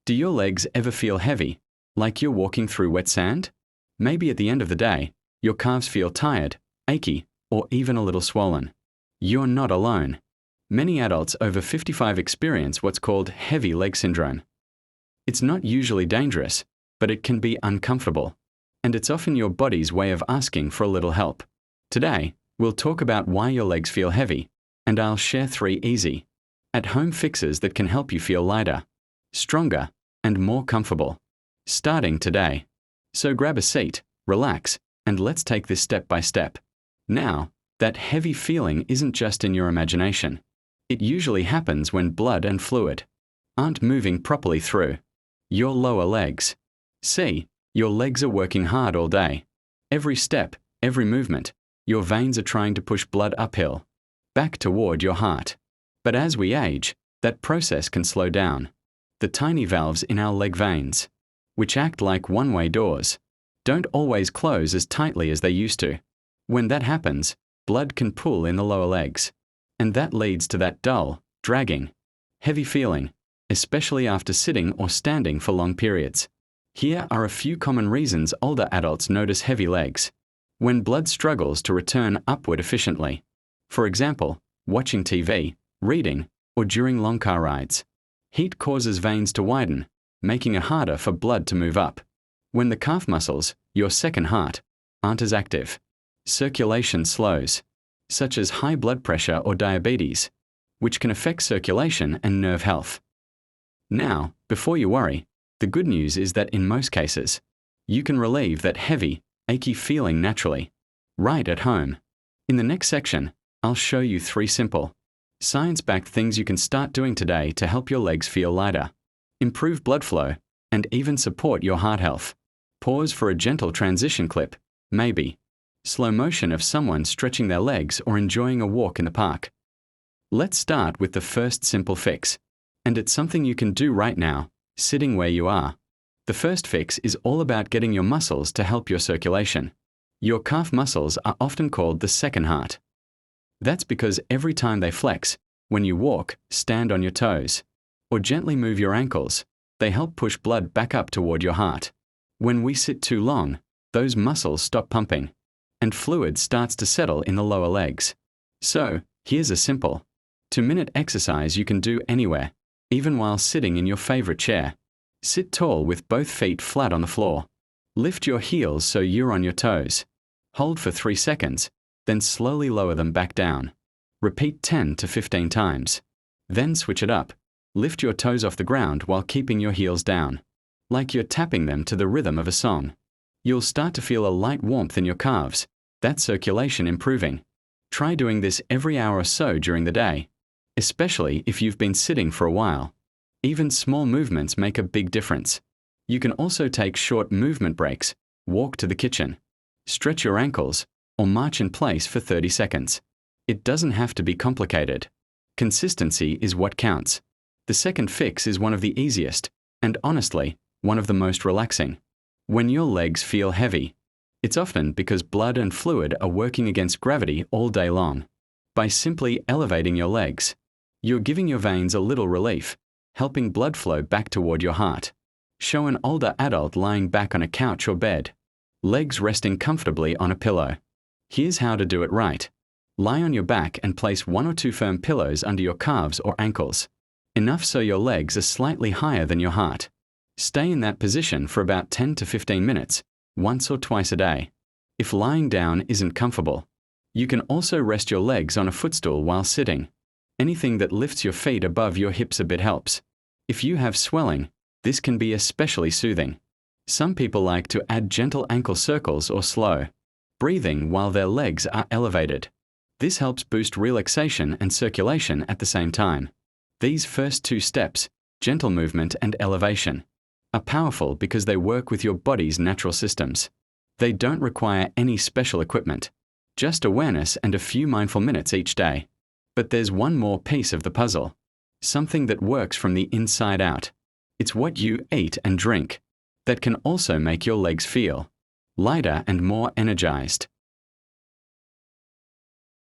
Do your legs ever feel heavy, like you're walking through wet sand? Maybe at the end of the day, your calves feel tired, achy, or even a little swollen. You're not alone. Many adults over 55 experience what's called heavy leg syndrome. It's not usually dangerous, but it can be uncomfortable, and it's often your body's way of asking for a little help. Today, we'll talk about why your legs feel heavy, and I'll share 3 easy, at-home fixes that can help you feel lighter, stronger, and more comfortable, starting today. So grab a seat, relax, and let's take this step by step. Now, that heavy feeling isn't just in your imagination. It usually happens when blood and fluid aren't moving properly through your lower legs. See, your legs are working hard all day. Every step, every movement, your veins are trying to push blood uphill, back toward your heart. But as we age, that process can slow down. The tiny valves in our leg veins, which act like one-way doors, don't always close as tightly as they used to. When that happens, blood can pool in the lower legs, and that leads to that dull, dragging, heavy feeling, especially after sitting or standing for long periods. Here are a few common reasons older adults notice heavy legs. When blood struggles to return upward efficiently. For example, watching TV, reading, or during long car rides. Heat causes veins to widen, making it harder for blood to move up. When the calf muscles, your second heart, aren't as active, circulation slows, such as high blood pressure or diabetes, which can affect circulation and nerve health. Now, before you worry, the good news is that in most cases, you can relieve that heavy, achy feeling naturally, right at home. In the next section, I'll show you 3 simple, science-backed things you can start doing today to help your legs feel lighter, improve blood flow, and even support your heart health. Pause for a gentle transition clip, maybe. Slow motion of someone stretching their legs or enjoying a walk in the park. Let's start with the first simple fix, and it's something you can do right now, sitting where you are. The first fix is all about getting your muscles to help your circulation. Your calf muscles are often called the second heart. That's because every time they flex, when you walk, stand on your toes, or gently move your ankles, they help push blood back up toward your heart. When we sit too long, those muscles stop pumping, and fluid starts to settle in the lower legs. So, here's a simple 2-minute exercise you can do anywhere, even while sitting in your favorite chair. Sit tall with both feet flat on the floor. Lift your heels so you're on your toes. Hold for 3 seconds, then slowly lower them back down. Repeat 10 to 15 times. Then switch it up. Lift your toes off the ground while keeping your heels down, like you're tapping them to the rhythm of a song. You'll start to feel a light warmth in your calves, that's circulation improving. Try doing this every hour or so during the day, especially if you've been sitting for a while. Even small movements make a big difference. You can also take short movement breaks, walk to the kitchen, stretch your ankles, or march in place for 30 seconds. It doesn't have to be complicated. Consistency is what counts. The second fix is one of the easiest, and honestly, one of the most relaxing. When your legs feel heavy, it's often because blood and fluid are working against gravity all day long. By simply elevating your legs, you're giving your veins a little relief, helping blood flow back toward your heart. Show an older adult lying back on a couch or bed, legs resting comfortably on a pillow. Here's how to do it right. Lie on your back and place 1 or 2 firm pillows under your calves or ankles, enough so your legs are slightly higher than your heart. Stay in that position for about 10 to 15 minutes, once or twice a day. If lying down isn't comfortable, you can also rest your legs on a footstool while sitting. Anything that lifts your feet above your hips a bit helps. If you have swelling, this can be especially soothing. Some people like to add gentle ankle circles or slow breathing while their legs are elevated. This helps boost relaxation and circulation at the same time. These first 2 steps, gentle movement and elevation, are powerful because they work with your body's natural systems. They don't require any special equipment, just awareness and a few mindful minutes each day. But there's one more piece of the puzzle, something that works from the inside out. It's what you eat and drink that can also make your legs feel lighter and more energized.